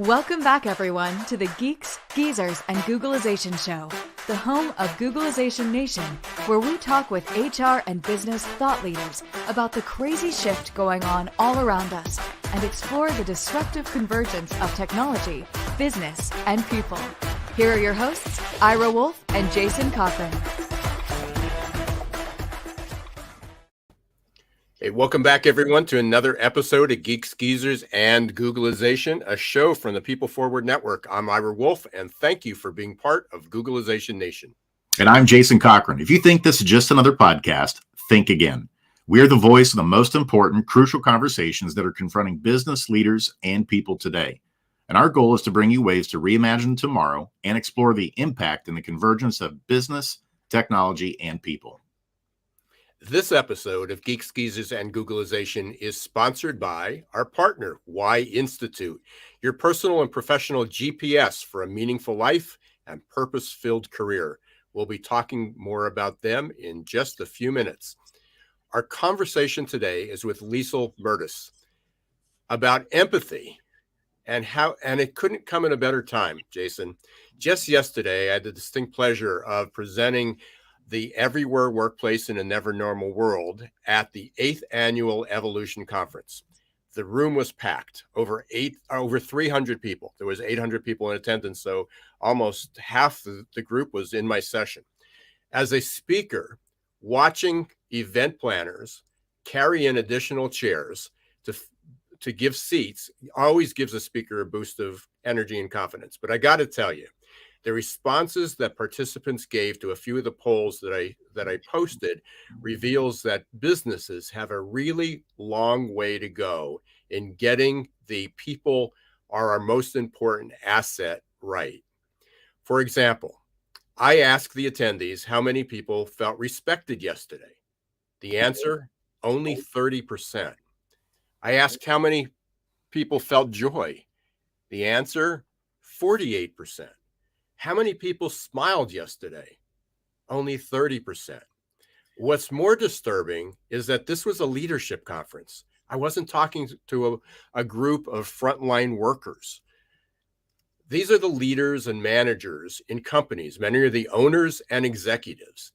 Welcome back, everyone, to the Geeks, Geezers, and Googlization Show, the home of Googlization Nation, where we talk with HR and business thought leaders about the crazy shift going on all around us and explore the disruptive convergence of technology, business, and people. Here are your hosts, Ira Wolfe and Jason Cochran. Hey, welcome back, everyone, to another episode of Geeks, Geezers, and Googlization, a show from the People Forward Network. I'm Ira Wolfe, and thank you for being part of Googlization Nation. And I'm Jason Cochran. If you think this is just another podcast, think again. We're the voice of the most important, crucial conversations that are confronting business leaders and people today. And our goal is to bring you ways to reimagine tomorrow and explore the impact and the convergence of business, technology, and people. This episode of Geeks, Geezers, and Googlization is sponsored by our partner, Y Institute, your personal and professional GPS for a meaningful life and purpose-filled career. We'll be talking more about them in just a few minutes. Our conversation today is with Liesel Mertes about empathy and it couldn't come at a better time, Jason. Just yesterday, I had the distinct pleasure of presenting the Everywhere Workplace in a Never Normal World at the 8th Annual Evolution Conference. The room was packed, over 300 people. There was 800 people in attendance, so almost half the group was in my session. As a speaker, watching event planners carry in additional chairs to give seats always gives a speaker a boost of energy and confidence. But I got to tell you, the responses that participants gave to a few of the polls that I posted reveals that businesses have a really long way to go in getting the people are our most important asset right. For example, I asked the attendees how many people felt respected yesterday. The answer, only 30%. I asked how many people felt joy. The answer, 48%. How many people smiled yesterday? Only 30%. What's more disturbing is that this was a leadership conference. I wasn't talking to a group of frontline workers. These are the leaders and managers in companies. Many are the owners and executives.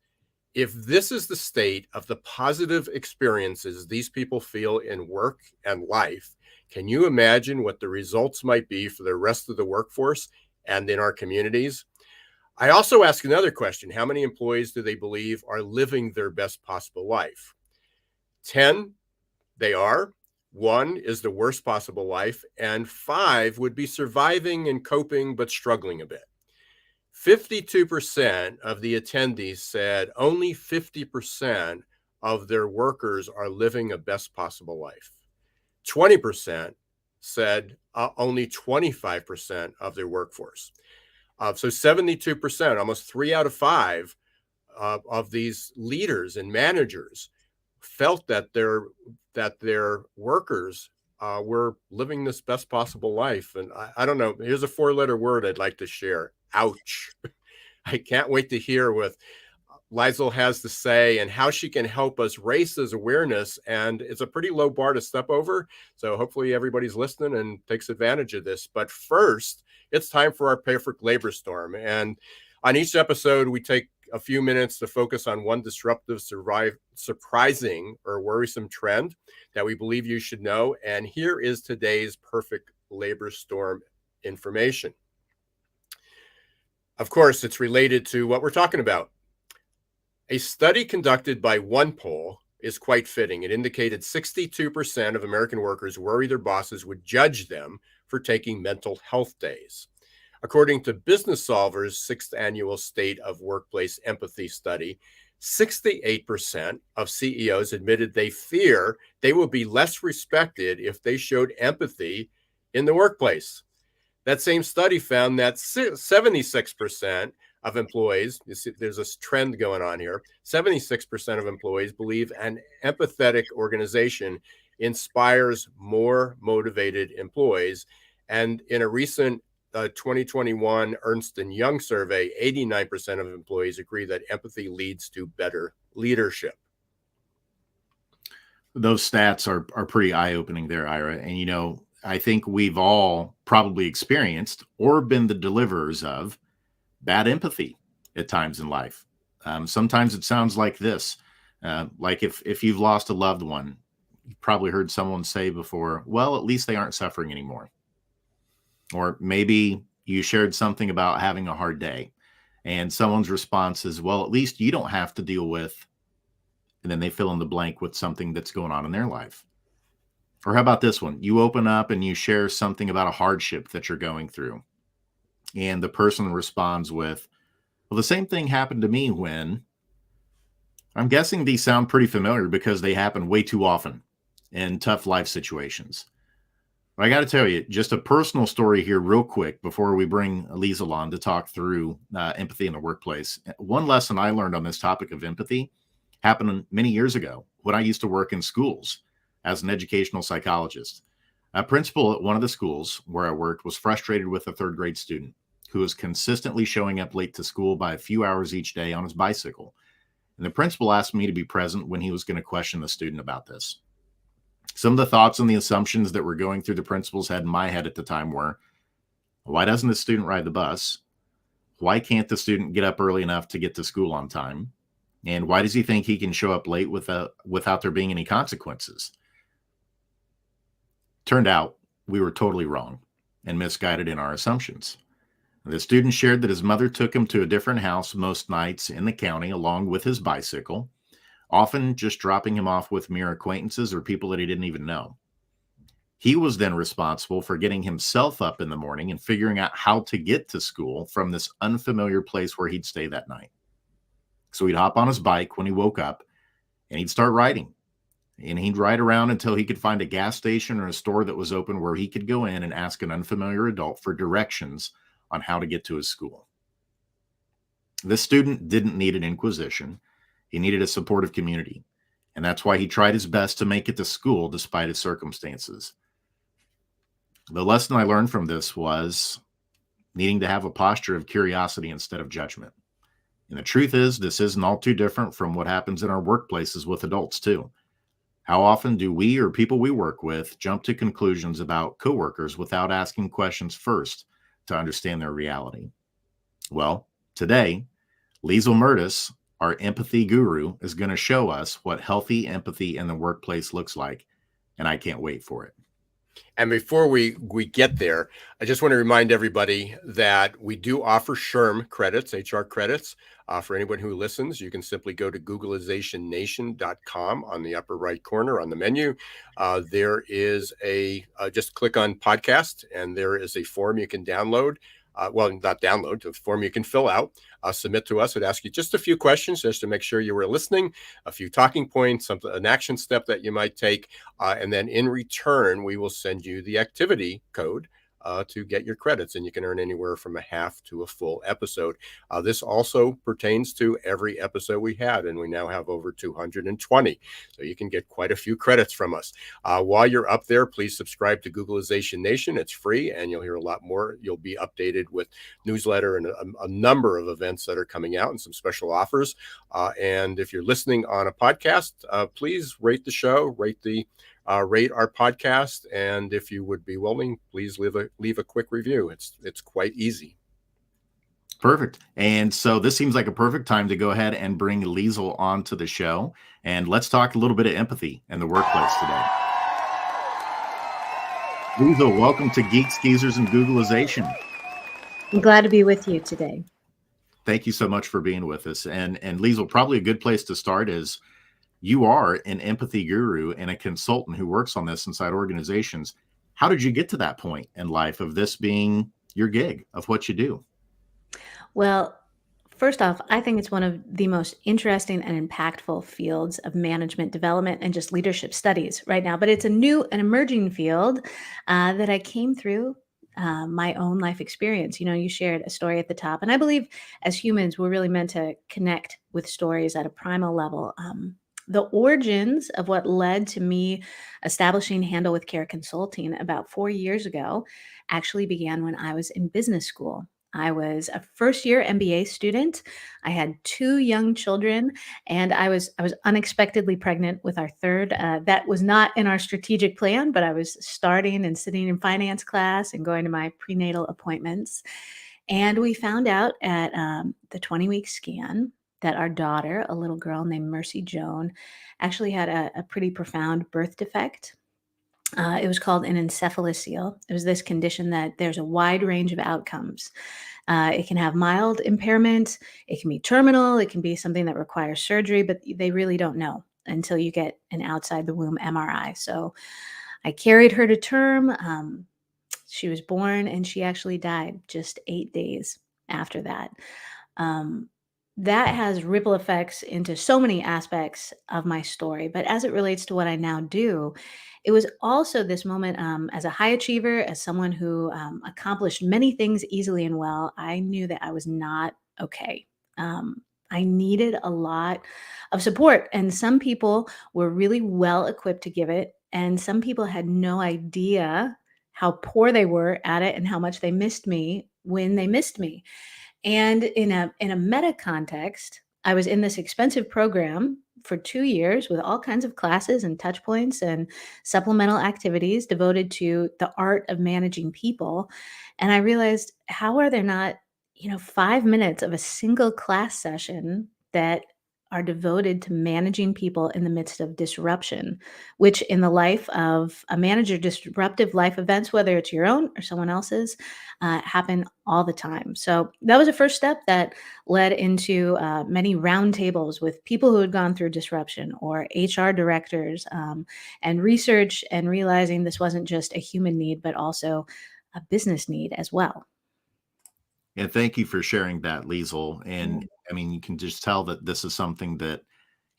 If this is the state of the positive experiences these people feel in work and life, can you imagine what the results might be for the rest of the workforce and in our communities? I also ask another question. How many employees do they believe are living their best possible life? 10, they are. 1 is the worst possible life. And 5 would be surviving and coping, but struggling a bit. 52% of the attendees said only 50% of their workers are living a best possible life. 20% said only 25% of their workforce. So 72%, almost 3 out of 5 of these leaders and managers felt that their workers were living this best possible life. And I don't know, here's a 4-letter word I'd like to share. Ouch. I can't wait to hear what Liesel has to say and how she can help us raise this awareness. And it's a pretty low bar to step over. So hopefully everybody's listening and takes advantage of this. But first, it's time for our Perfect Labor Storm. And on each episode, we take a few minutes to focus on one disruptive, surprising, or worrisome trend that we believe you should know. And here is today's Perfect Labor Storm information. Of course, it's related to what we're talking about. A study conducted by OnePoll is quite fitting. It indicated 62% of American workers worry their bosses would judge them for taking mental health days. According to Business Solver's 6th Annual State of Workplace Empathy Study, 68% of CEOs admitted they fear they will be less respected if they showed empathy in the workplace. That same study found that 76% of employees, there's a trend going on here, 76% of employees believe an empathetic organization inspires more motivated employees. And in a recent 2021 Ernst & Young survey, 89% of employees agree that empathy leads to better leadership. Those stats are pretty eye-opening there, Ira. And, I think we've all probably experienced or been the deliverers of bad empathy at times in life. Sometimes it sounds like this, like if you've lost a loved one, you've probably heard someone say before, well, at least they aren't suffering anymore. Or maybe you shared something about having a hard day and someone's response is, well, at least you don't have to deal with, and then they fill in the blank with something that's going on in their life. Or how about this one? You open up and you share something about a hardship that you're going through. And the person responds with, well, the same thing happened to me when. I'm guessing these sound pretty familiar because they happen way too often in tough life situations. But I got to tell you, just a personal story here, real quick, before we bring Liesel on to talk through empathy in the workplace. One lesson I learned on this topic of empathy happened many years ago when I used to work in schools as an educational psychologist. A principal at one of the schools where I worked was frustrated with a third grade student who was consistently showing up late to school by a few hours each day on his bicycle. And the principal asked me to be present when he was going to question the student about this. Some of the thoughts and the assumptions that were going through the principal's head in my head at the time were, why doesn't the student ride the bus? Why can't the student get up early enough to get to school on time? And why does he think he can show up late without there being any consequences? Turned out we were totally wrong and misguided in our assumptions. The student shared that his mother took him to a different house most nights in the county along with his bicycle, often just dropping him off with mere acquaintances or people that he didn't even know. He was then responsible for getting himself up in the morning and figuring out how to get to school from this unfamiliar place where he'd stay that night. So he'd hop on his bike when he woke up and he'd start riding. And he'd ride around until he could find a gas station or a store that was open where he could go in and ask an unfamiliar adult for directions on how to get to his school. This student didn't need an inquisition. He needed a supportive community. And that's why he tried his best to make it to school despite his circumstances. The lesson I learned from this was needing to have a posture of curiosity instead of judgment. And the truth is, this isn't all too different from what happens in our workplaces with adults too. How often do we or people we work with jump to conclusions about coworkers without asking questions first to understand their reality? Well, today, Liesel Mertes, our empathy guru, is going to show us what healthy empathy in the workplace looks like, and I can't wait for it. And before we get there, I just want to remind everybody that we do offer SHRM credits, HR credits. For anyone who listens, you can simply go to googlizationnation.com on the upper right corner on the menu. There is just click on podcast, and there is a form you can download. Not download, a form you can fill out, submit to us. It asks you just a few questions just to make sure you were listening, a few talking points, an action step that you might take. And then in return, we will send you the activity code to get your credits, and you can earn anywhere from a half to a full episode. This also pertains to every episode we had, and we now have over 220. So you can get quite a few credits from us. While you're up there, please subscribe to Googlization Nation. It's free, and you'll hear a lot more. You'll be updated with newsletter and a number of events that are coming out and some special offers. And if you're listening on a podcast, please rate the show, rate our podcast, and if you would be willing, please leave a quick review. It's quite easy. Perfect. And so this seems like a perfect time to go ahead and bring Liesel onto the show, and let's talk a little bit of empathy in the workplace today. Liesel, welcome to Geeks, Geezers, and Googlization. I'm glad to be with you today. Thank you so much for being with us. And Liesel, probably a good place to start is you are an empathy guru and a consultant who works on this inside organizations. How did you get to that point in life of this being your gig, of what you do? Well, first off, I think it's one of the most interesting and impactful fields of management development and just leadership studies right now. But it's a new and emerging field that I came through my own life experience. You know, you shared a story at the top, and I believe as humans, we're really meant to connect with stories at a primal level. The origins of what led to me establishing Handle with Care Consulting about 4 years ago actually began when I was in business school. I was a first-year MBA student. I had 2 young children, and I was unexpectedly pregnant with our third. That was not in our strategic plan, but I was starting and sitting in finance class and going to my prenatal appointments. And we found out at the 20-week scan that our daughter, a little girl named Mercy Joan, actually had a pretty profound birth defect. It was called an encephalocele. It was this condition that there's a wide range of outcomes. It can have mild impairment, it can be terminal, it can be something that requires surgery, but they really don't know until you get an outside the womb MRI. So I carried her to term. She was born and she actually died just 8 days after that. Um, that has ripple effects into so many aspects of my story. But as it relates to what I now do, it was also this moment as a high achiever, as someone who accomplished many things easily and well. I knew that I was not okay. I needed a lot of support, and some people were really well equipped to give it, and some people had no idea how poor they were at it and how much they missed me when they missed me. And in a meta context, I was in this expensive program for 2 years with all kinds of classes and touch points and supplemental activities devoted to the art of managing people. And I realized, how are there not, 5 minutes of a single class session that are devoted to managing people in the midst of disruption, which in the life of a manager, disruptive life events, whether it's your own or someone else's, happen all the time. So that was a first step that led into many roundtables with people who had gone through disruption or HR directors, and research, and realizing this wasn't just a human need, but also a business need as well. Yeah, thank you for sharing that, Liesel. And I mean, you can just tell that this is something that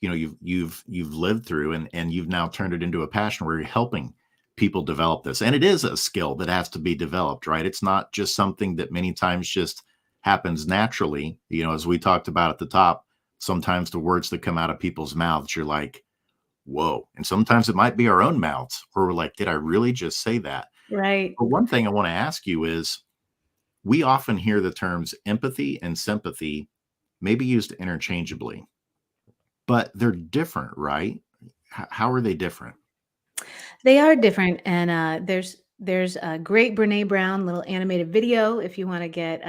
you've lived through, and you've now turned it into a passion where you're helping people develop this. And it is a skill that has to be developed, right? It's not just something that many times just happens naturally. As we talked about at the top, sometimes the words that come out of people's mouths, you're like, whoa. And sometimes it might be our own mouths where we're like, did I really just say that? Right. But one thing I want to ask you is, we often hear the terms empathy and sympathy maybe used interchangeably, but they're different, right? How are they different? They are different, and there's a great Brene Brown little animated video if you want to get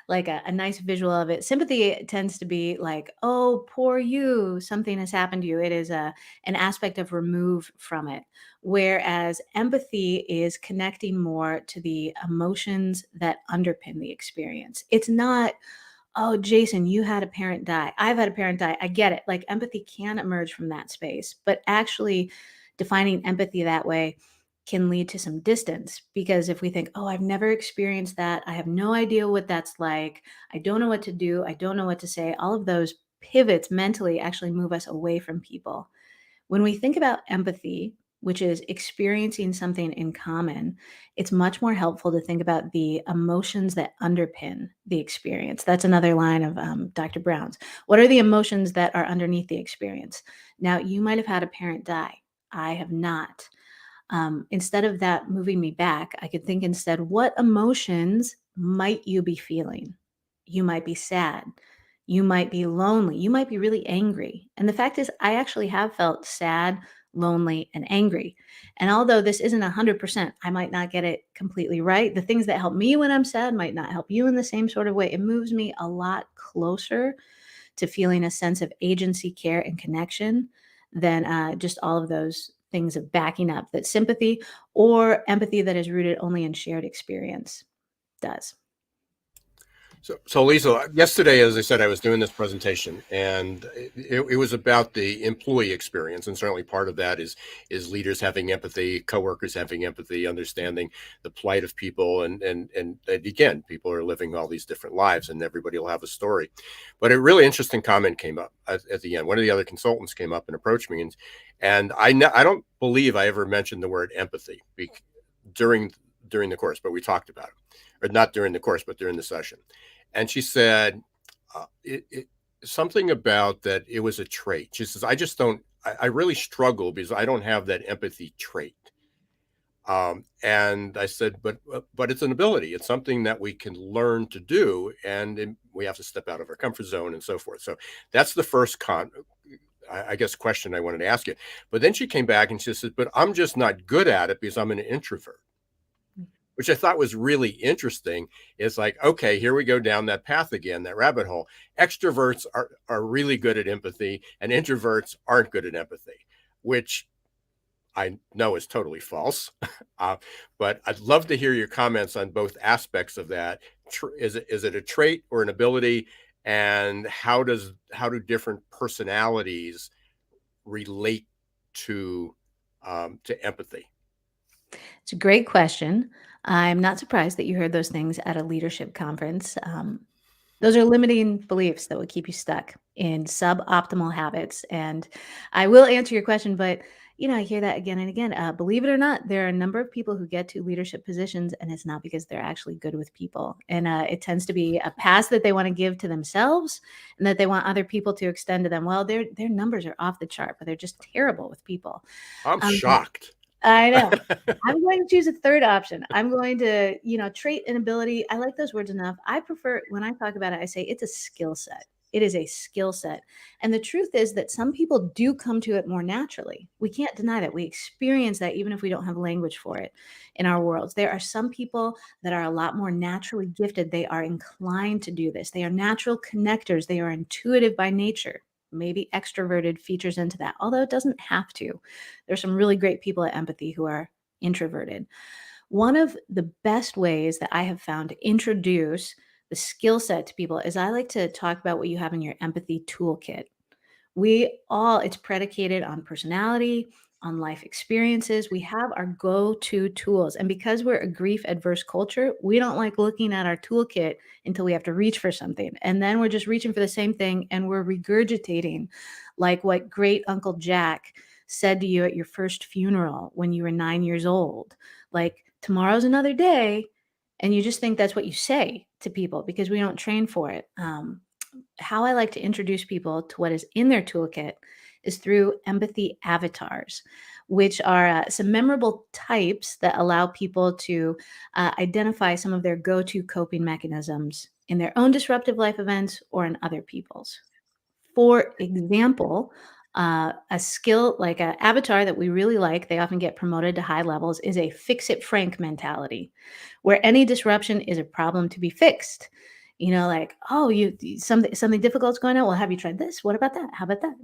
like a nice visual of it. Sympathy tends to be like, "Oh, poor you, something has happened to you." It is an aspect of remove from it, whereas empathy is connecting more to the emotions that underpin the experience. It's not, "Oh, Jason, you had a parent die. I've had a parent die." I get it. Like empathy can emerge from that space, but actually defining empathy that way can lead to some distance, because if we think, "Oh, I've never experienced that. I have no idea what that's like. I don't know what to do. I don't know what to say." All of those pivots mentally actually move us away from people. When we think about empathy, which is experiencing something in common, it's much more helpful to think about the emotions that underpin the experience. That's another line of Dr. Brown's. What are the emotions that are underneath the experience? Now, you might have had a parent die. I have not. Instead of that moving me back, I could think instead, what emotions might you be feeling? You might be sad. You might be lonely. You might be really angry. And the fact is, I actually have felt sad, lonely, and angry. And although this isn't 100%, I might not get it completely right. The things that help me when I'm sad might not help you in the same sort of way. It moves me a lot closer to feeling a sense of agency, care, and connection than just all of those things of backing up that sympathy or empathy that is rooted only in shared experience does. So Lisa, yesterday, as I said, I was doing this presentation, and it was about the employee experience, and certainly part of that is leaders having empathy, coworkers having empathy, understanding the plight of people, and again, people are living all these different lives, and everybody will have a story. But a really interesting comment came up at the end. One of the other consultants came up and approached me, and I don't believe I ever mentioned the word empathy during the course, but we talked about it, or not during the course, but during the session. And she said something about that it was a trait. She says, I really struggle because I don't have that empathy trait. And I said, but it's an ability. It's something that we can learn to do, and we have to step out of our comfort zone and so forth. So that's the first I guess, question I wanted to ask you. But then she came back and she said, but I'm just not good at it because I'm an introvert, which I thought was really interesting. It's like, okay, here we go down that path again, that rabbit hole. Extroverts are really good at empathy, and introverts aren't good at empathy, which I know is totally false. But I'd love to hear your comments on both aspects of that. Is it a trait or an ability? And how do different personalities relate to empathy? It's a great question. I'm not surprised that you heard those things at a leadership conference. Those are limiting beliefs that would keep you stuck in suboptimal habits. And I will answer your question, but I hear that again and again. Believe it or not, there are a number of people who get to leadership positions, and it's not because they're actually good with people. And it tends to be a pass that they want to give to themselves, and that they want other people to extend to them. Well, their numbers are off the chart, but they're just terrible with people. I'm Um, shocked. I know. I'm going to choose a third option. I'm going to, trait and ability. I like those words enough. I prefer, when I talk about it, I say it's a skill set. It is a skill set. And the truth is that some people do come to it more naturally. We can't deny that. We experience that even if we don't have language for it in our worlds. There are some people that are a lot more naturally gifted. They are inclined to do this. They are natural connectors. They are intuitive by nature. Maybe extroverted features into that, although it doesn't have to. There's some really great people at Empathy who are introverted. One of the best ways that I have found to introduce the skill set to people is I like to talk about what you have in your empathy toolkit. It's predicated on personality, on life experiences. We have our go-to tools. And because we're a grief adverse culture, we don't like looking at our toolkit until we have to reach for something. And then we're just reaching for the same thing, and we're regurgitating like what great Uncle Jack said to you at your first funeral when you were 9 years old. Like, tomorrow's another day. And you just think that's what you say to people because we don't train for it. How I like to introduce people to what is in their toolkit is through empathy avatars, which are some memorable types that allow people to identify some of their go-to coping mechanisms in their own disruptive life events or in other people's. For example, a skill like an avatar that we really like, they often get promoted to high levels, is a fix it Frank mentality, where any disruption is a problem to be fixed. Like, oh, something difficult's going on. Well, have you tried this? What about that? How about that?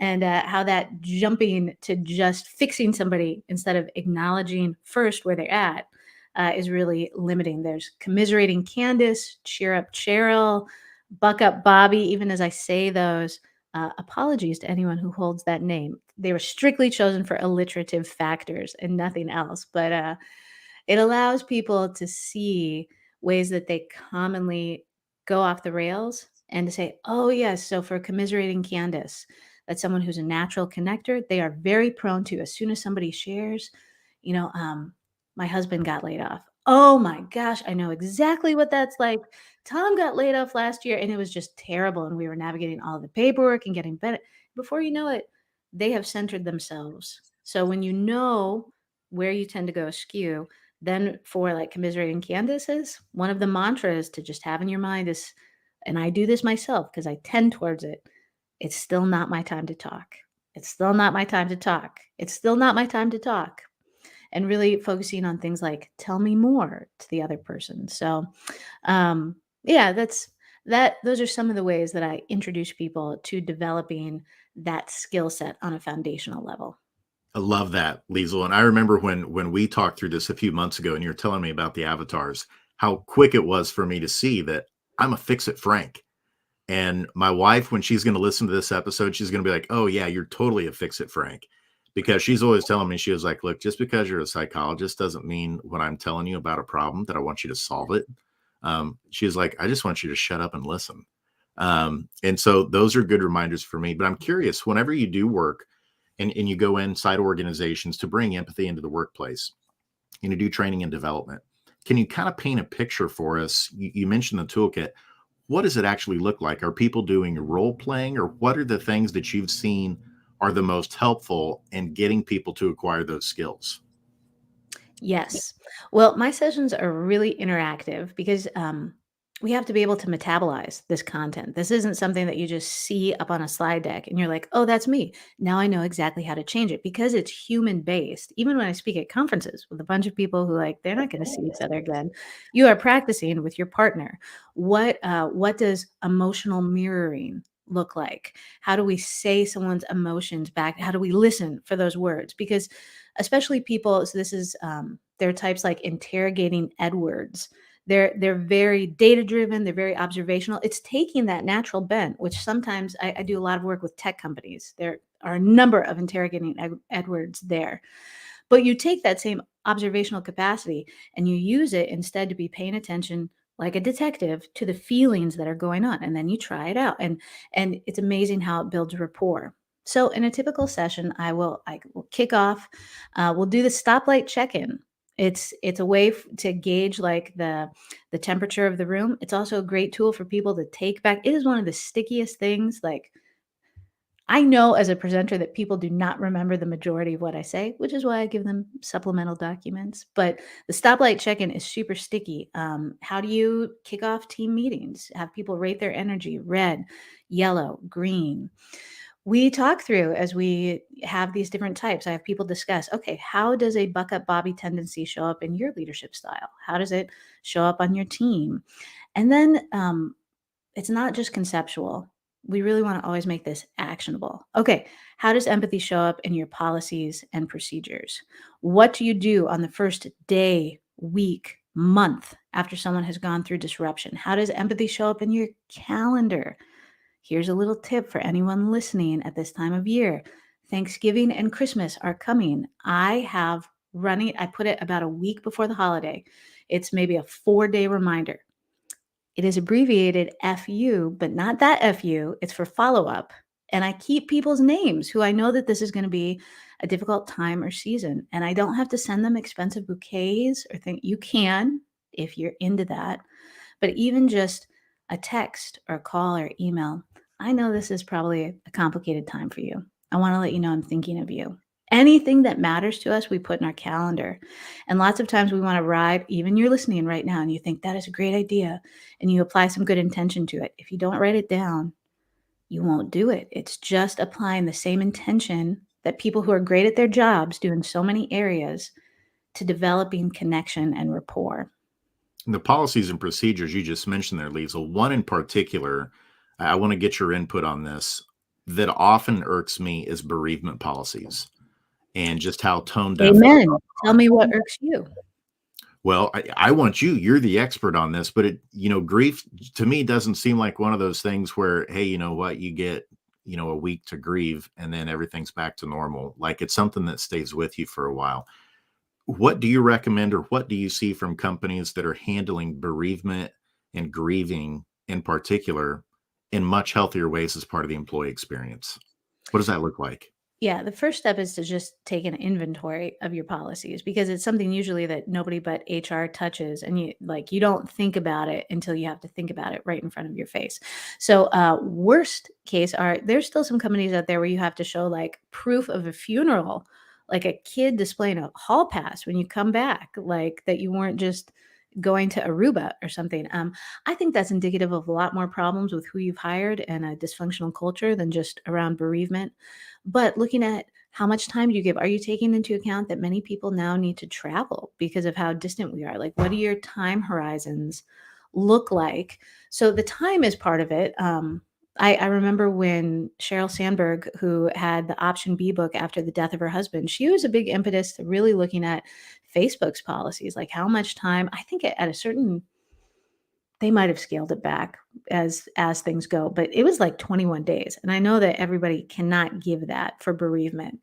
And how that jumping to just fixing somebody instead of acknowledging first where they're at is really limiting. There's commiserating Candace, cheer up Cheryl, buck up Bobby. Even as I say those, apologies to anyone who holds that name. They were strictly chosen for alliterative factors and nothing else. But it allows people to see ways that they commonly go off the rails and to say, oh, yes. So for commiserating Candace, that's someone who's a natural connector. They are very prone to, as soon as somebody shares, my husband got laid off. Oh my gosh, I know exactly what that's like. Tom got laid off last year and it was just terrible. And we were navigating all of the paperwork and getting better. Before you know it, they have centered themselves. So when you know where you tend to go askew, then for like commiserating Candace's, one of the mantras to just have in your mind is, and I do this myself because I tend towards it, it's still not my time to talk. It's still not my time to talk. It's still not my time to talk. And really focusing on things like tell me more to the other person. So yeah, those are some of the ways that I introduce people to developing that skill set on a foundational level. I love that, Liesel. And I remember when we talked through this a few months ago and you're telling me about the avatars, how quick it was for me to see that I'm a fix-it Frank. And my wife, when she's going to listen to this episode, she's going to be like, oh, yeah, you're totally a fix-it Frank. Because she's always telling me, she was like, look, just because you're a psychologist doesn't mean when I'm telling you about a problem that I want you to solve it. She was like, I just want you to shut up and listen. And so those are good reminders for me. But I'm curious, whenever you do work and you go inside organizations to bring empathy into the workplace and you do training and development, can you kind of paint a picture for us? You mentioned the toolkit. What does it actually look like? Are people doing role playing, or what are the things that you've seen are the most helpful in getting people to acquire those skills? Yes. Well, my sessions are really interactive because we have to be able to metabolize this content. This isn't something that you just see up on a slide deck and you're like, oh, that's me. Now I know exactly how to change it because it's human based. Even when I speak at conferences with a bunch of people who like they're not going to see each other again, you are practicing with your partner. What does emotional mirroring look like? How do we say someone's emotions back? How do we listen for those words? Because especially people, so this is there are types like interrogating Edwards. They're very data driven, they're very observational. It's taking that natural bent, which sometimes I do a lot of work with tech companies. There are a number of interrogating Edwards there, but you take that same observational capacity and you use it instead to be paying attention like a detective to the feelings that are going on, and then you try it out, and it's amazing how it builds rapport. So in a typical session, I will kick off. We'll do the stoplight check-in. It's a way to gauge like the temperature of the room. It's also a great tool for people to take back. It is one of the stickiest things. Like I know as a presenter that people do not remember the majority of what I say, which is why I give them supplemental documents. But the stoplight check-in is super sticky. How do you kick off team meetings? Have people rate their energy: red, yellow, green. We talk through as we have these different types. I have people discuss, okay, how does a buck up Bobby tendency show up in your leadership style? How does it show up on your team? And then it's not just conceptual. We really want to always make this actionable. Okay, how does empathy show up in your policies and procedures? What do you do on the first day, week, month after someone has gone through disruption? How does empathy show up in your calendar? Here's a little tip for anyone listening at this time of year. Thanksgiving and Christmas are coming. I put it about a week before the holiday. It's maybe a 4-day reminder. It is abbreviated FU, but not that FU. It's for follow up. And I keep people's names who I know that this is going to be a difficult time or season. And I don't have to send them expensive bouquets or think you can if you're into that. But even just a text or a call or email, I know this is probably a complicated time for you. I want to let you know I'm thinking of you. Anything that matters to us, we put in our calendar. And lots of times we want to ride, even you're listening right now and you think that is a great idea and you apply some good intention to it. If you don't write it down, you won't do it. It's just applying the same intention that people who are great at their jobs do in so many areas to developing connection and rapport. The policies and procedures you just mentioned there, Liesel, one in particular, I want to get your input on this, that often irks me is bereavement policies and just how tone deaf. Amen. Tell me what irks you. Well, I want you're the expert on this, but grief to me doesn't seem like one of those things where, hey, you know what, you get, a week to grieve and then everything's back to normal. Like it's something that stays with you for a while. What do you recommend or what do you see from companies that are handling bereavement and grieving in particular in much healthier ways as part of the employee experience? What does that look like? Yeah, the first step is to just take an inventory of your policies because it's something usually that nobody but HR touches, and you don't think about it until you have to think about it right in front of your face. So worst case there's still some companies out there where you have to show like proof of a funeral, like a kid displaying a hall pass when you come back, like that you weren't just going to Aruba or something. I think that's indicative of a lot more problems with who you've hired and a dysfunctional culture than just around bereavement. But looking at how much time do you give? Are you taking into account that many people now need to travel because of how distant we are? Like, what do your time horizons look like? So the time is part of it. I remember when Sheryl Sandberg, who had the Option B book after the death of her husband, she was a big impetus to really looking at Facebook's policies, like how much time. I think at a certain, they might have scaled it back as things go, but it was like 21 days. And I know that everybody cannot give that for bereavement.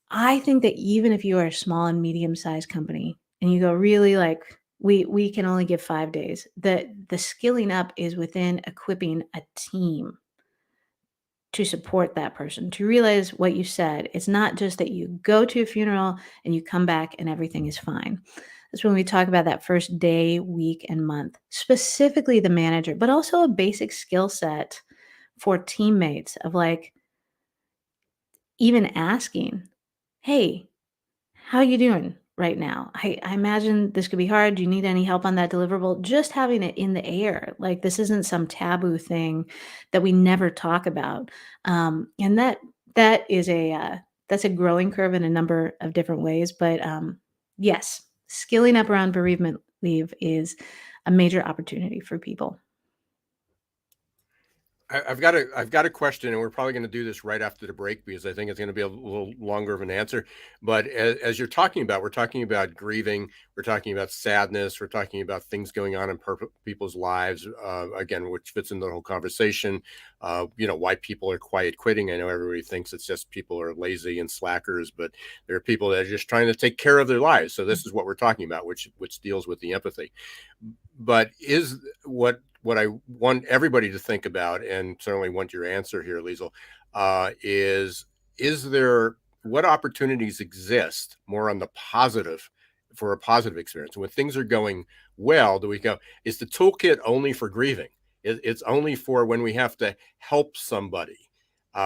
I think that even if you are a small and medium-sized company and you go really like we can only give 5 days, the skilling up is within equipping a team to support that person, to realize what you said. It's not just that you go to a funeral and you come back and everything is fine. That's when we talk about that first day, week, and month, specifically the manager, but also a basic skill set for teammates of like even asking, hey, how you doing? right now. I imagine this could be hard. Do you need any help on that deliverable? Just having it in the air, like this isn't some taboo thing that we never talk about. And that is that's a growing curve in a number of different ways. But yes, skilling up around bereavement leave is a major opportunity for people. I've got a question, and we're probably going to do this right after the break because I think it's going to be a little longer of an answer. But as you're talking about, we're talking about grieving, we're talking about sadness, we're talking about things going on in people's lives. Again, which fits into the whole conversation. Why people are quiet quitting. I know everybody thinks it's just people are lazy and slackers, but there are people that are just trying to take care of their lives. So this is what we're talking about, which deals with the empathy. But is what I want everybody to think about, and certainly want your answer here, Liesel, is there, what opportunities exist more on the positive for a positive experience? When things are going well, do we go, is the toolkit only for grieving? It's only for when we have to help somebody,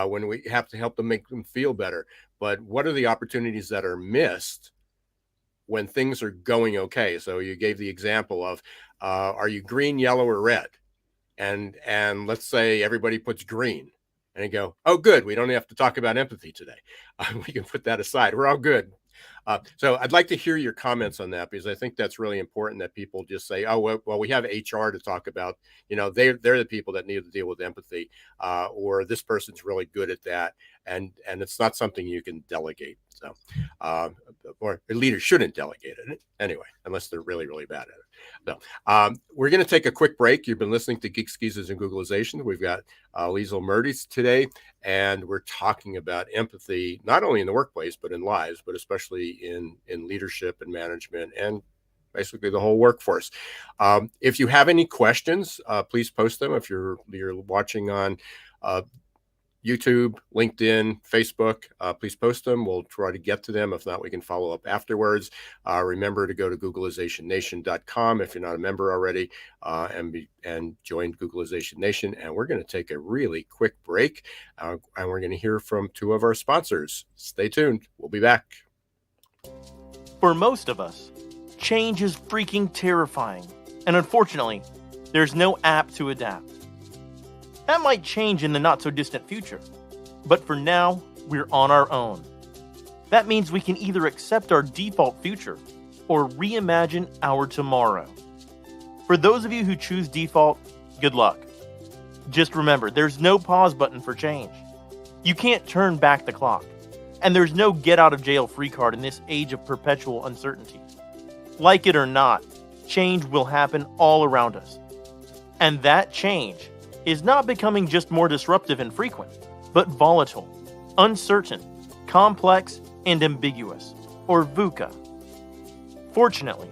when we have to help them, make them feel better. But what are the opportunities that are missed when things are going okay? So you gave the example of, are you green, yellow, or red? And let's say everybody puts green, and they go, oh, good, we don't have to talk about empathy today. We can put that aside. We're all good. So I'd like to hear your comments on that, because I think that's really important, that people just say, oh, well, we have HR to talk about. They're the people that need to deal with empathy, or this person's really good at that. And it's not something you can delegate. So, or leaders shouldn't delegate it anyway, unless they're really, really bad at it. So we're going to take a quick break. You've been listening to Geeks, Geezers, and Googlization. We've got Liesel Mertes today, and we're talking about empathy, not only in the workplace, but in lives, but especially in leadership and management, and basically the whole workforce. If you have any questions, please post them. If you're watching on YouTube, LinkedIn, Facebook, please post them. We'll try to get to them. If not, we can follow up afterwards. Remember to go to googlizationnation.com if you're not a member already, and join Googlization Nation. And we're going to take a really quick break, and we're going to hear from two of our sponsors. Stay tuned. We'll be back. For most of us, change is freaking terrifying. And unfortunately, there's no app to adapt. That might change in the not-so-distant future, but for now, we're on our own. That means we can either accept our default future or reimagine our tomorrow. For those of you who choose default, good luck. Just remember, there's no pause button for change. You can't turn back the clock, and there's no get-out-of-jail-free card in this age of perpetual uncertainty. Like it or not, change will happen all around us. And that change is not becoming just more disruptive and frequent, but volatile, uncertain, complex, and ambiguous, or VUCA. Fortunately,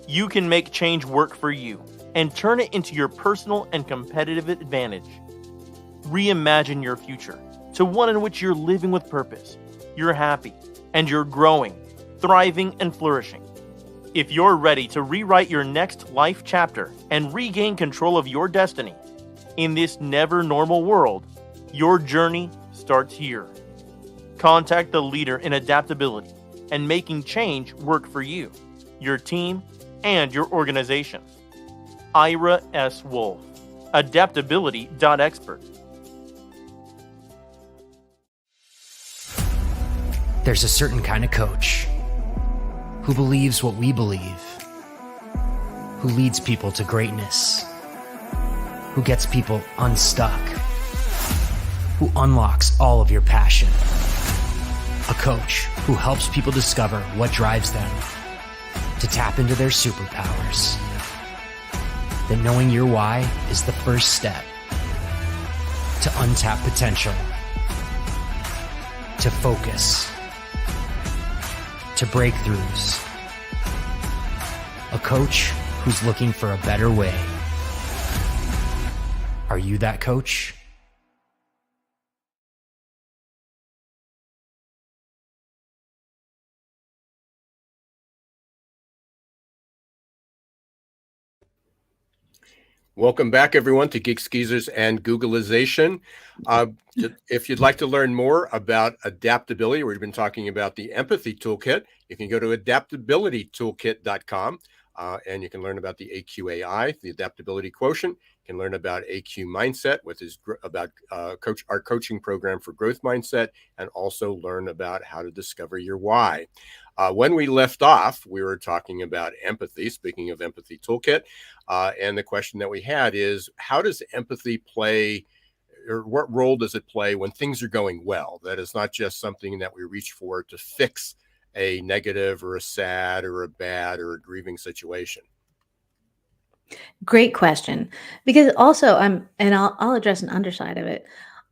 you can make change work for you and turn it into your personal and competitive advantage. Reimagine your future to one in which you're living with purpose, you're happy, and you're growing, thriving, and flourishing. If you're ready to rewrite your next life chapter and regain control of your destiny, in this never normal world, your journey starts here. Contact the leader in adaptability and making change work for you, your team, and your organization. Ira S. Wolfe, adaptability.expert. There's a certain kind of coach who believes what we believe, who leads people to greatness, who gets people unstuck, who unlocks all of your passion. A coach who helps people discover what drives them, to tap into their superpowers. That knowing your why is the first step to untap potential, to focus, to breakthroughs. A coach who's looking for a better way. Are you that coach? Welcome back, everyone, to Geeks Geezers and Googlization. If you'd like to learn more about adaptability, we've been talking about the Empathy Toolkit. You can go to adaptabilitytoolkit.com and you can learn about the AQAI, the Adaptability Quotient. You can learn about AQ Mindset, which is about our coaching program for growth mindset, and also learn about how to discover your why. When we left off, we were talking about empathy, speaking of Empathy Toolkit. And the question that we had is, how does empathy play, or what role does it play when things are going well? That is not just something that we reach for to fix a negative or a sad or a bad or a grieving situation. Great question. Because also I'll address an underside of it.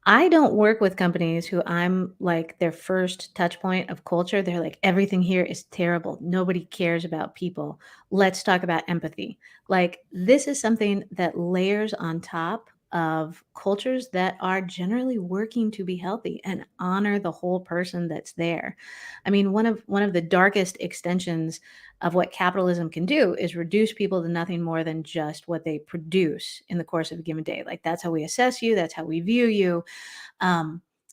I don't work with companies who I'm like their first touch point of culture. They're like, everything here is terrible. Nobody cares about people. Let's talk about empathy. Like, this is something that layers on top of cultures that are generally working to be healthy and honor the whole person that's there. I mean, one of the darkest extensions of what capitalism can do is reduce people to nothing more than just what they produce in the course of a given day. Like, that's how we assess you, that's how we view you.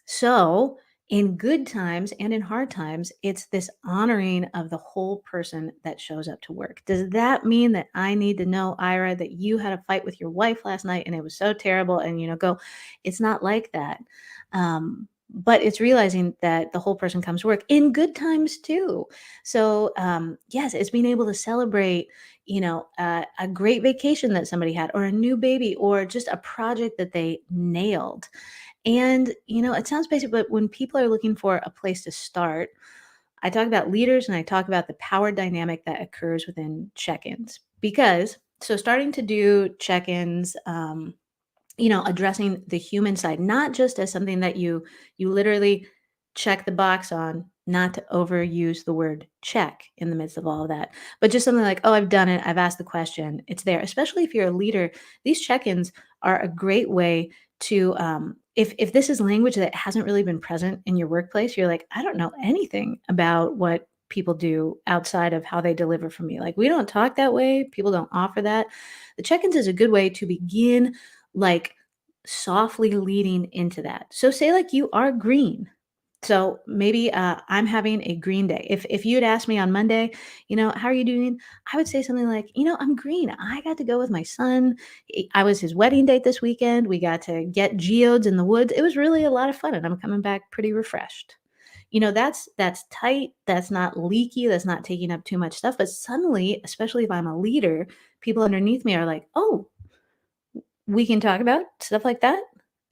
So in good times and in hard times, it's this honoring of the whole person that shows up to work. Does that mean that I need to know, Ira, that you had a fight with your wife last night and it was so terrible and, go? It's not like that. But it's realizing that the whole person comes to work in good times too. So yes, it's being able to celebrate, a great vacation that somebody had, or a new baby, or just a project that they nailed. And, it sounds basic, but when people are looking for a place to start, I talk about leaders and I talk about the power dynamic that occurs within check-ins. So starting to do check-ins, addressing the human side, not just as something that you literally check the box on, not to overuse the word check in the midst of all of that, but just something like, oh, I've done it. I've asked the question. It's there. Especially if you're a leader, these check-ins are a great way to, if this is language that hasn't really been present in your workplace, you're like, I don't know anything about what people do outside of how they deliver for me. Like, we don't talk that way. People don't offer that. The check-ins is a good way to begin, like, softly leading into that. So say like you are green. So maybe I'm having a green day. If you had asked me on Monday, how are you doing? I would say something like, I'm green. I got to go with my son. I was his wedding date this weekend. We got to get geodes in the woods. It was really a lot of fun, and I'm coming back pretty refreshed. That's tight. That's not leaky. That's not taking up too much stuff. But suddenly, especially if I'm a leader, people underneath me are like, oh, we can talk about stuff like that.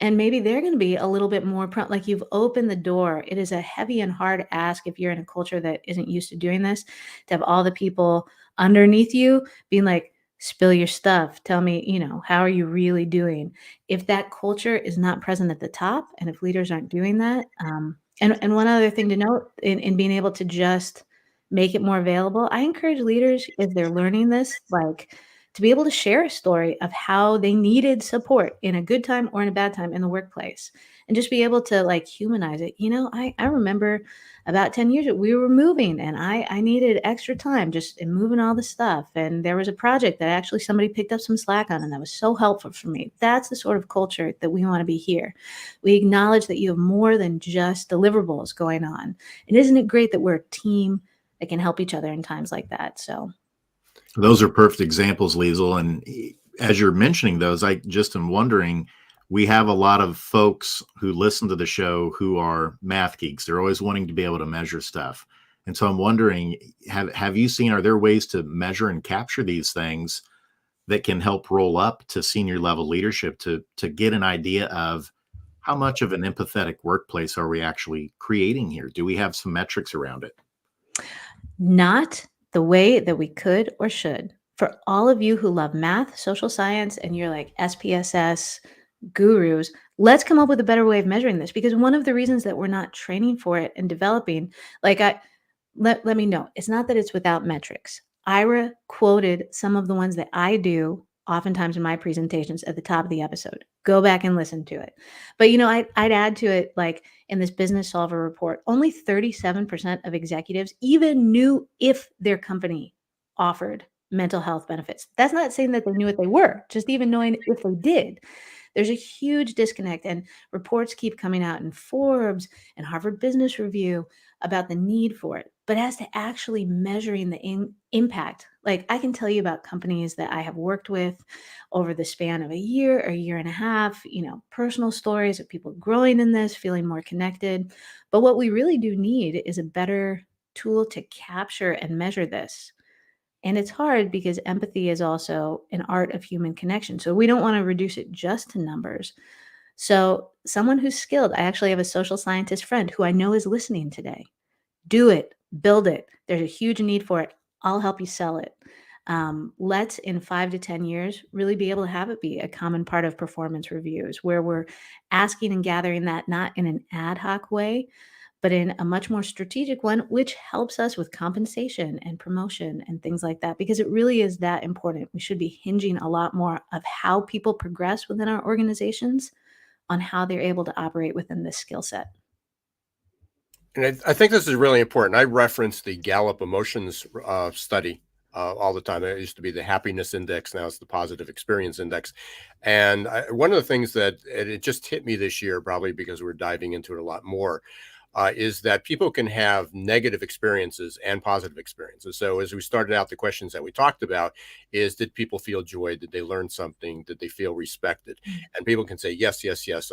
And maybe they're going to be a little bit more like, you've opened the door. It is a heavy and hard ask if you're in a culture that isn't used to doing this, to have all the people underneath you being like, spill your stuff. Tell me, how are you really doing? If that culture is not present at the top, and if leaders aren't doing that, and one other thing to note in being able to just make it more available, I encourage leaders, if they're learning this, like, to be able to share a story of how they needed support in a good time or in a bad time in the workplace, and just be able to, like, humanize it. I remember about 10 years ago, we were moving and I needed extra time just in moving all the stuff. And there was a project that actually somebody picked up some slack on, and that was so helpful for me. That's the sort of culture that we want to be here. We acknowledge that you have more than just deliverables going on. And isn't it great that we're a team that can help each other in times like that? So those are perfect examples, Liesel. And as you're mentioning those, I just am wondering, we have a lot of folks who listen to the show who are math geeks. They're always wanting to be able to measure stuff. And so I'm wondering, have you seen, are there ways to measure and capture these things that can help roll up to senior level leadership to get an idea of how much of an empathetic workplace are we actually creating here? Do we have some metrics around it? Not the way that we could or should. For all of you who love math, social science, and you're like SPSS gurus, let's come up with a better way of measuring this, because one of the reasons that we're not training for it and developing, let me know, it's not that it's without metrics. Ira quoted some of the ones that I do oftentimes in my presentations at the top of the episode. Go back and listen to it. But, I'd add to it, like, in this Business Solver report, only 37% of executives even knew if their company offered mental health benefits. That's not saying that they knew what they were, just even knowing if they did. There's a huge disconnect, and reports keep coming out in Forbes and Harvard Business Review about the need for it. But as to actually measuring the impact, like I can tell you about companies that I have worked with over the span of a year or a year and a half, personal stories of people growing in this, feeling more connected. But what we really do need is a better tool to capture and measure this. And it's hard because empathy is also an art of human connection. So we don't want to reduce it just to numbers. So someone who's skilled, I actually have a social scientist friend who I know is listening today. Do it, build it. There's a huge need for it. I'll help you sell it. Let's in 5 to 10 years really be able to have it be a common part of performance reviews where we're asking and gathering that not in an ad hoc way, but in a much more strategic one, which helps us with compensation and promotion and things like that, because it really is that important. We should be hinging a lot more of how people progress within our organizations on how they're able to operate within this skill set. And I think this is really important. I reference the Gallup emotions study all the time. It used to be the happiness index. Now it's the positive experience index. And one of the things that it just hit me this year, probably because we're diving into it a lot more, is that people can have negative experiences and positive experiences. So as we started out, the questions that we talked about is, did people feel joy? Did they learn something? Did they feel respected? And people can say, yes, yes, yes,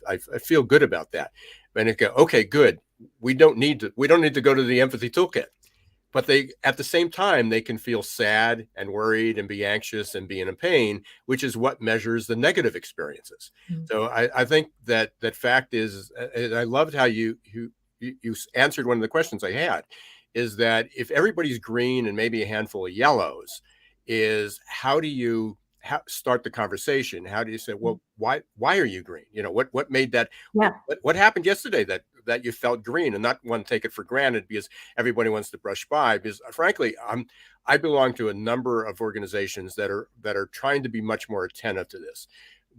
I feel good about that. And it go, okay, good. We don't need to go to the empathy toolkit. But they, at the same time, they can feel sad and worried and be anxious and be in pain, which is what measures the negative experiences. Mm-hmm. So I think that fact is, and I loved how you answered one of the questions I had, is that if everybody's green and maybe a handful of yellows, is how do you start the conversation? How do you say, well, why are you green? What made that? Yeah. What happened yesterday that you felt green, and not want to take it for granted because everybody wants to brush by? Because frankly, I belong to a number of organizations that are trying to be much more attentive to this.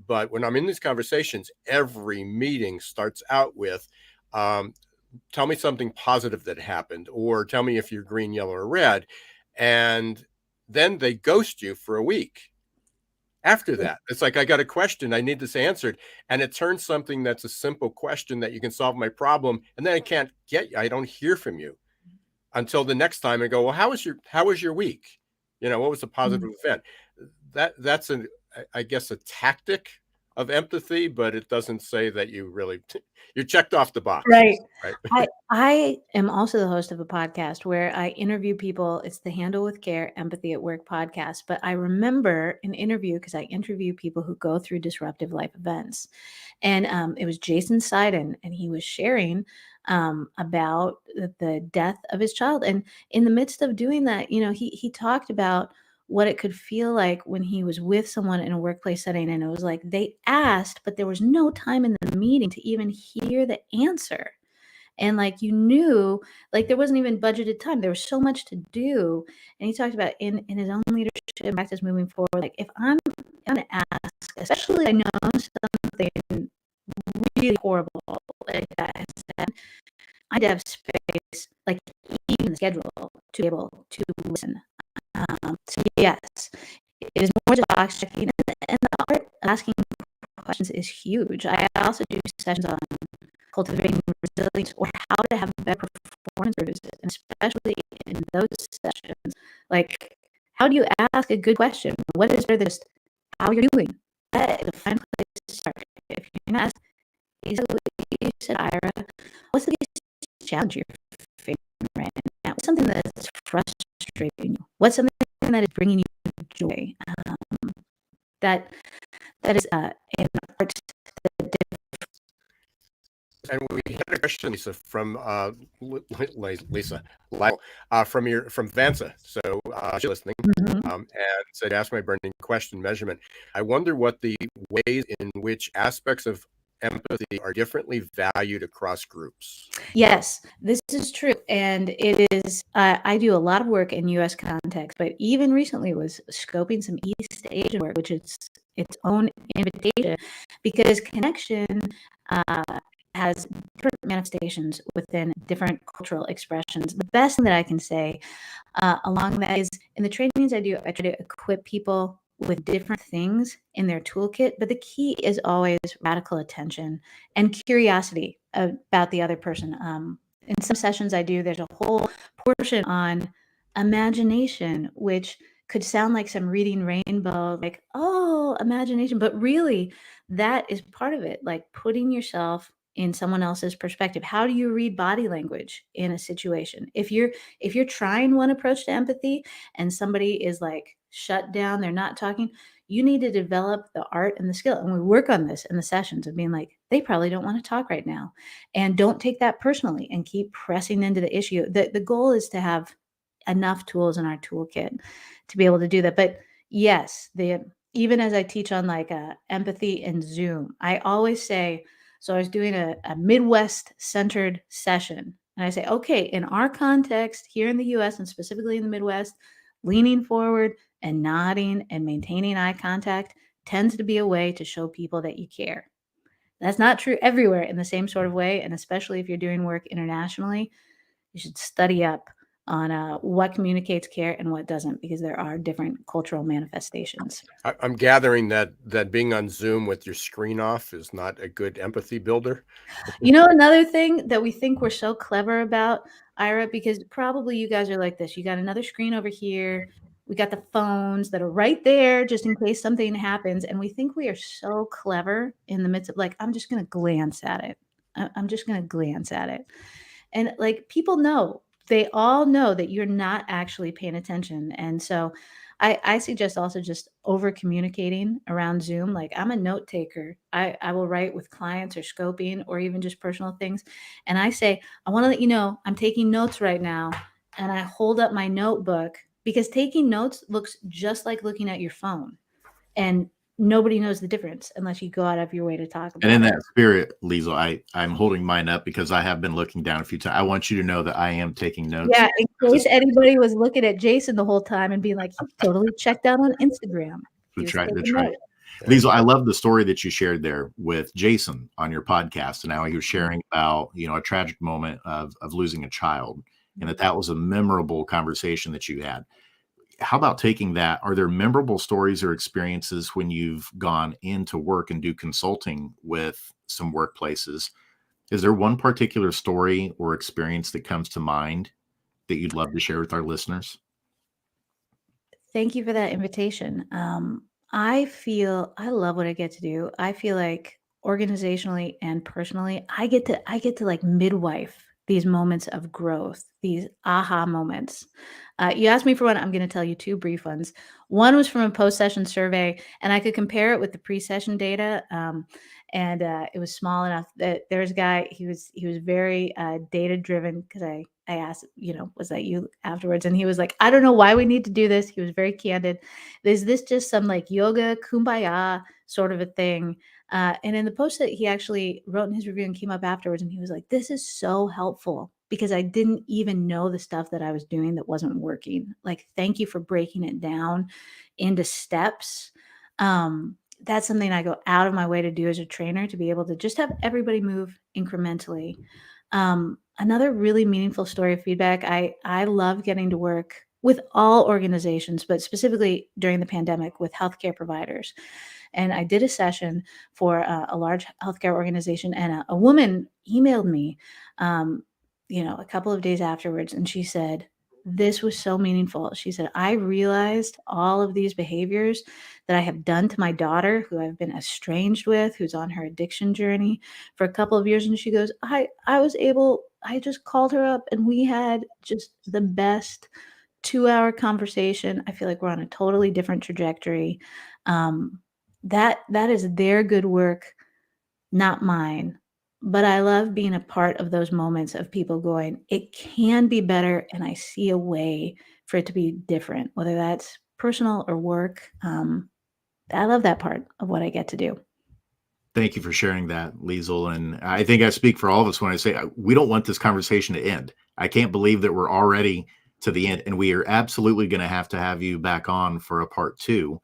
But when I'm in these conversations, every meeting starts out with, tell me something positive that happened, or tell me if you're green, yellow, or red. And then they ghost you for a week. After that, it's like, I got a question, I need this answered. And it turns something that's a simple question that you can solve my problem. And then I can't get you. I don't hear from you until the next time and go, well, how was your week? What was the positive event? That's I guess a tactic of empathy, but it doesn't say that you're checked off the box. Right. I am also the host of a podcast where I interview people. It's the Handle with Care Empathy at Work podcast. But I remember an interview because I interview people who go through disruptive life events. And it was Jason Seiden, and he was sharing about the death of his child. And in the midst of doing that, he talked about what it could feel like when he was with someone in a workplace setting. And it was like they asked, but there was no time in the meeting to even hear the answer. And like, like there wasn't even budgeted time. There was so much to do. And he talked about in his own leadership practice moving forward, like if I'm going to ask, especially I know something really horrible like that, I'd have space, like even the schedule, to be able to listen. So yes, it is more just box checking, and the art of asking questions is huge. I also do sessions on cultivating resilience, or how to have better performance reviews, and especially in those sessions, like how do you ask a good question? What is there this? How you're doing? That is a fine place to start. If you're gonna ask, you said, Ira, what's the biggest challenge you're facing right now? What's something that's frustrating you? What's something that is bringing you joy? That is an art. And we had a question, Lisa, from Lisa from Vansa. So she's listening, and said, "Ask my burning question: measurement. I wonder what the ways in which aspects of empathy are differently valued across groups." Yes, this is true. And it is, I do a lot of work in US context, but even recently was scoping some East Asian work, which is its own invitation, because connection has different manifestations within different cultural expressions. The best thing that I can say along that is in the trainings I do, I try to equip people with different things in their toolkit, but the key is always radical attention and curiosity about the other person. In some sessions I do, there's a whole portion on imagination, which could sound like some reading rainbow, like, oh, imagination, but really that is part of it, like putting yourself in someone else's perspective. How do you read body language in a situation? If you're trying one approach to empathy and somebody is like shut down, they're not talking, you need to develop the art and the skill. And we work on this in the sessions of being like, they probably don't want to talk right now. And don't take that personally and keep pressing into the issue. The goal is to have enough tools in our toolkit to be able to do that. But yes, even as I teach on like empathy and Zoom, I always say, so I was doing a Midwest centered session. And I say, okay, in our context here in the US and specifically in the Midwest, leaning forward and nodding and maintaining eye contact tends to be a way to show people that you care. That's not true everywhere in the same sort of way. And especially if you're doing work internationally, you should study up on what communicates care and what doesn't, because there are different cultural manifestations. I'm gathering that being on Zoom with your screen off is not a good empathy builder. You know, another thing that we think we're so clever about, Ira, because probably you guys are like this. You got another screen over here. We got the phones that are right there just in case something happens. And we think we are so clever in the midst of like, I'm just going to glance at it. I'm just going to glance at it. And like people know, they all know that you're not actually paying attention. And so I suggest also just over communicating around Zoom. Like I'm a note taker. I will write with clients or scoping or even just personal things. And I say, I want to let you know I'm taking notes right now. And I hold up my notebook because taking notes looks just like looking at your phone. And nobody knows the difference unless you go out of your way to talk about it. And in that spirit, Liesel, I'm holding mine up because I have been looking down a few times. I want you to know that I am taking notes. Yeah, in case anybody was looking at Jason the whole time and being like, he totally checked out on Instagram. That's right. Liesel, I love the story that you shared there with Jason on your podcast, and how he was sharing about, a tragic moment of losing a child, and that was a memorable conversation that you had. How about taking that? Are there memorable stories or experiences when you've gone into work and do consulting with some workplaces? Is there one particular story or experience that comes to mind that you'd love to share with our listeners? Thank you for that invitation. I love what I get to do. I feel like organizationally and personally, I get to like midwife these moments of growth, these aha moments. You asked me for one, I'm going to tell you two brief ones. One was from a post-session survey, and I could compare it with the pre-session data. And it was small enough that there was a guy, he was very data-driven, because I asked, was that you afterwards? And he was like, I don't know why we need to do this. He was very candid. Is this just some like yoga kumbaya sort of a thing? And in the post that he actually wrote in his review and came up afterwards, and he was like, this is so helpful because I didn't even know the stuff that I was doing that wasn't working. Like, thank you for breaking it down into steps. That's something I go out of my way to do as a trainer, to be able to just have everybody move incrementally. Another really meaningful story of feedback. I love getting to work with all organizations, but specifically during the pandemic with healthcare providers. And I did a session for a large healthcare organization, and a woman emailed me, a couple of days afterwards, and she said, this was so meaningful. She said, I realized all of these behaviors that I have done to my daughter, who I've been estranged with, who's on her addiction journey for a couple of years. And she goes, I just called her up and we had just the best 2-hour conversation. I feel like we're on a totally different trajectory. That is their good work, not mine. But I love being a part of those moments of people going, it can be better, and I see a way for it to be different, whether that's personal or work. I love that part of what I get to do. Thank you for sharing that, Liesel. And I think I speak for all of us when I say we don't want this conversation to end. I can't believe that we're already to the end, and we are absolutely going to have you back on for a part 2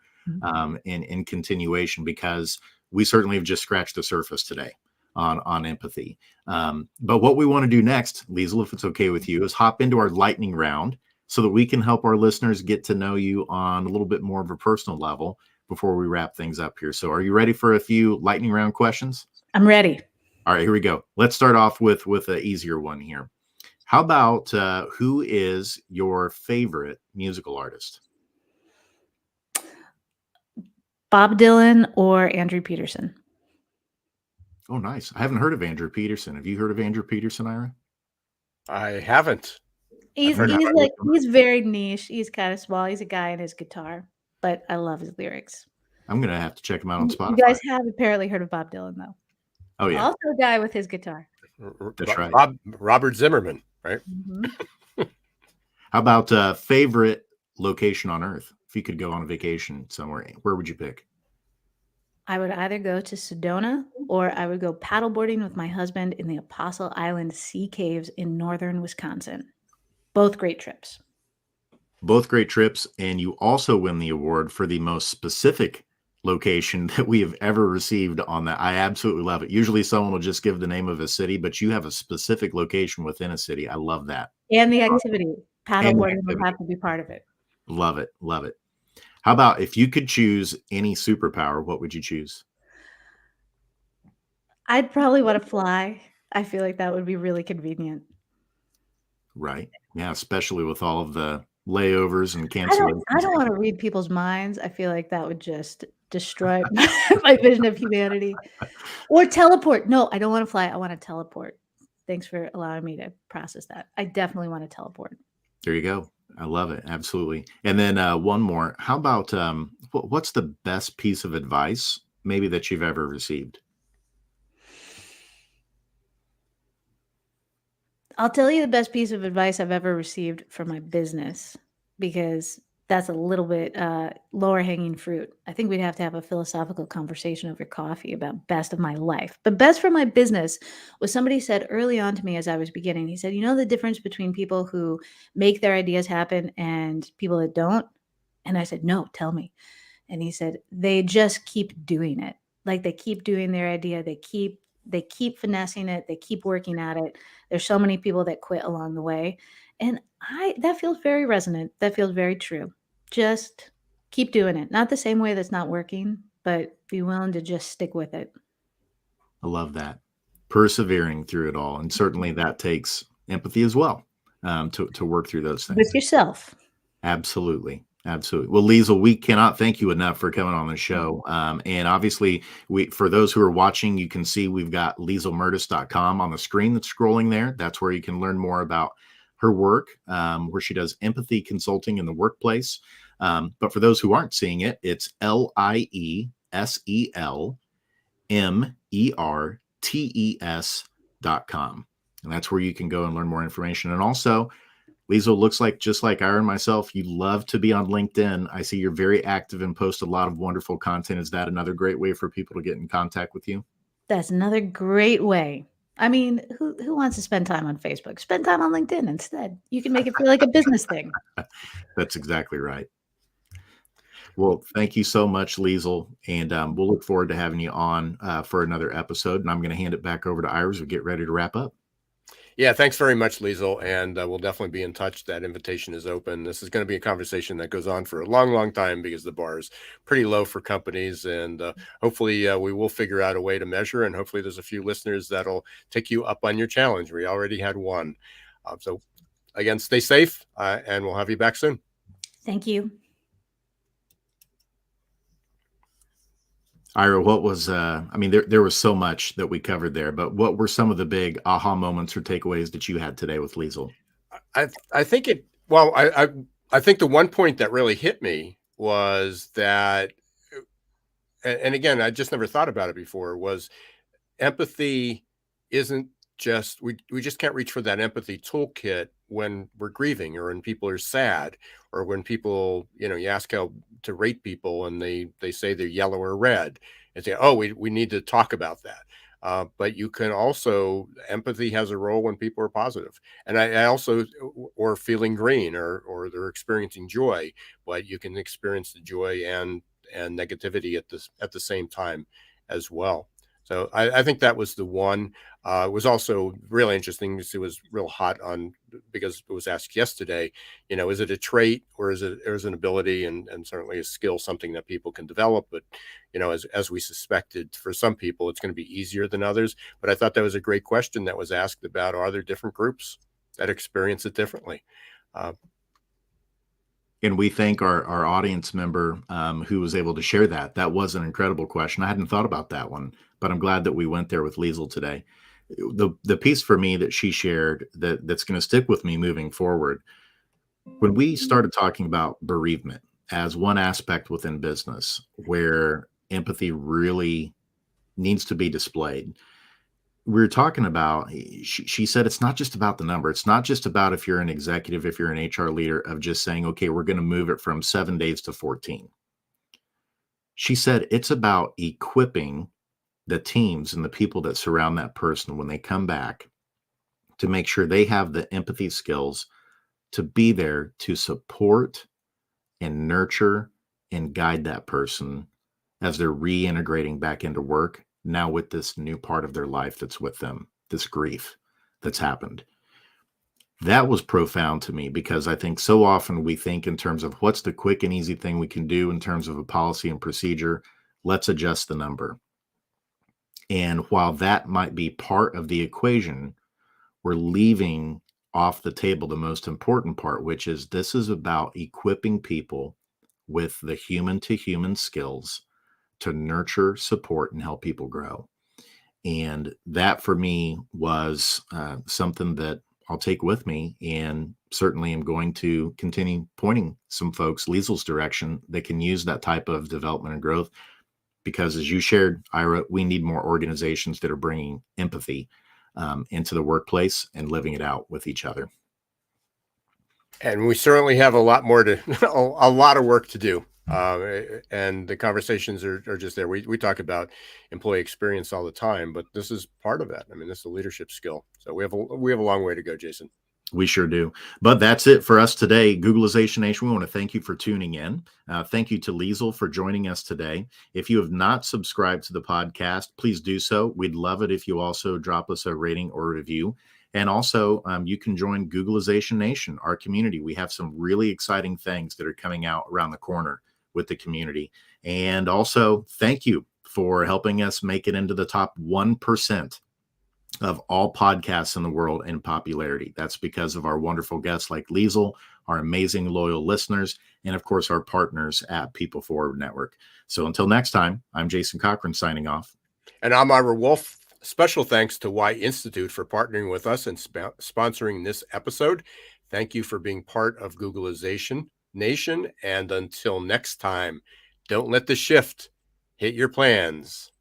in continuation, because we certainly have just scratched the surface today. on empathy. But what we want to do next, Liesel, if it's okay with you, is hop into our lightning round so that we can help our listeners get to know you on a little bit more of a personal level before we wrap things up here. So are you ready for a few lightning round questions? I'm ready. All right, here we go. Let's start off with an easier one here. How about who is your favorite musical artist? Bob Dylan or Andrew Peterson? Oh, nice. I haven't heard of Andrew Peterson. Have you heard of Andrew Peterson, Ira? I haven't. He's very niche. He's kind of small. He's a guy and his guitar, but I love his lyrics. I'm going to have to check him out on Spotify. You guys have apparently heard of Bob Dylan, though. Oh, yeah. Also a guy with his guitar. That's right. Robert Zimmerman, right? Mm-hmm. How about favorite location on Earth? If you could go on a vacation somewhere, where would you pick? I would either go to Sedona or I would go paddleboarding with my husband in the Apostle Island Sea Caves in northern Wisconsin. Both great trips. Both great trips. And you also win the award for the most specific location that we have ever received on that. I absolutely love it. Usually someone will just give the name of a city, but you have a specific location within a city. I love that. And the activity. Paddleboarding would have to be part of it. Love it. Love it. How about if you could choose any superpower, what would you choose? I'd probably want to fly. I feel like that would be really convenient. Right. Yeah, especially with all of the layovers and cancellations. I don't want to read people's minds. I feel like that would just destroy my vision of humanity. Or teleport. No, I don't want to fly. I want to teleport. Thanks for allowing me to process that. I definitely want to teleport. There you go. I love it. Absolutely. And then one more. How about what's the best piece of advice maybe that you've ever received? I'll tell you the best piece of advice I've ever received for my business, because that's a little bit lower hanging fruit. I think we'd have to have a philosophical conversation over coffee about best of my life. But best for my business was somebody said early on to me as I was beginning. He said, you know the difference between people who make their ideas happen and people that don't? And I said, no, tell me. And he said, they just keep doing it. Like they keep doing their idea. They keep finessing it. They keep working at it. There's so many people that quit along the way. And that feels very resonant. That feels very true. Just keep doing it. Not the same way that's not working, but be willing to just stick with it. I love that. Persevering through it all. And certainly that takes empathy as well, to work through those things. With yourself. Absolutely. Absolutely. Well, Liesel, we cannot thank you enough for coming on the show. And obviously, for those who are watching, you can see we've got lieselmertes.com on the screen that's scrolling there. That's where you can learn more about her work, where she does empathy consulting in the workplace. But for those who aren't seeing it, it's lieselmertes.com. And that's where you can go and learn more information. And also, Liesel, looks like just like Ira and myself, you love to be on LinkedIn. I see you're very active and post a lot of wonderful content. Is that another great way for people to get in contact with you? That's another great way. I mean, who wants to spend time on Facebook? Spend time on LinkedIn instead. You can make it feel like a business thing. That's exactly right. Well, thank you so much, Liesel. And we'll look forward to having you on for another episode. And I'm going to hand it back over to Ira as we get ready to wrap up. Yeah, thanks very much, Liesel. And we'll definitely be in touch. That invitation is open. This is going to be a conversation that goes on for a long, long time because the bar is pretty low for companies. And hopefully we will figure out a way to measure. And hopefully there's a few listeners that'll take you up on your challenge. We already had one. So again, stay safe and we'll have you back soon. Thank you. Ira, what was, there was so much that we covered there, but what were some of the big aha moments or takeaways that you had today with Liesel? I think the one point that really hit me was that, and again, I just never thought about it before, was empathy isn't just, we just can't reach for that empathy toolkit when we're grieving or when people are sad or when people, you ask how to rate people and they say they're yellow or red and say, oh, we need to talk about that. But you can also, empathy has a role when people are positive. And I also, or feeling green or they're experiencing joy, but you can experience the joy and negativity at the same time as well. So I think that was the one. It was also really interesting because it was real hot on, because it was asked yesterday, is it a trait or is it an ability, and certainly a skill, something that people can develop. But, as we suspected, for some people, it's going to be easier than others. But I thought that was a great question that was asked about, are there different groups that experience it differently? And we thank our audience member who was able to share that. That was an incredible question. I hadn't thought about that one, but I'm glad that we went there with Liesel today. The piece for me that she shared that's going to stick with me moving forward, when we started talking about bereavement as one aspect within business where empathy really needs to be displayed, we were talking about, she said, it's not just about the number. It's not just about, if you're an executive, if you're an HR leader, of just saying, okay, we're going to move it from 7 days to 14. She said it's about equipping the teams and the people that surround that person when they come back to make sure they have the empathy skills to be there to support and nurture and guide that person as they're reintegrating back into work, now with this new part of their life that's with them, this grief that's happened. That was profound to me, because I think so often we think in terms of what's the quick and easy thing we can do in terms of a policy and procedure. Let's adjust the number. And while that might be part of the equation, we're leaving off the table the most important part, which is this is about equipping people with the human to human skills to nurture, support, and help people grow. And that for me was something that I'll take with me, and certainly am going to continue pointing some folks Liesel's direction that can use that type of development and growth. Because as you shared, Ira, we need more organizations that are bringing empathy into the workplace and living it out with each other. And we certainly have a lot more a lot of work to do. And the conversations are just there. We talk about employee experience all the time, but this is part of that. I mean, this is a leadership skill. So we have a long way to go, Jason. We sure do. But that's it for us today. Googlization Nation, we want to thank you for tuning in. Thank you to Liesel for joining us today. If you have not subscribed to the podcast, please do so. We'd love it if you also drop us a rating or review. And also, you can join Googlization Nation, our community. We have some really exciting things that are coming out around the corner with the community. And also, thank you for helping us make it into the top 1% of all podcasts in the world in popularity. That's because of our wonderful guests like Liesel, our amazing loyal listeners, and of course, our partners at People Forward Network. So until next time, I'm Jason Cochran signing off. And I'm Ira Wolfe. Special thanks to Y Institute for partnering with us and sponsoring this episode. Thank you for being part of Googlization Nation. And until next time, don't let the shift hit your plans.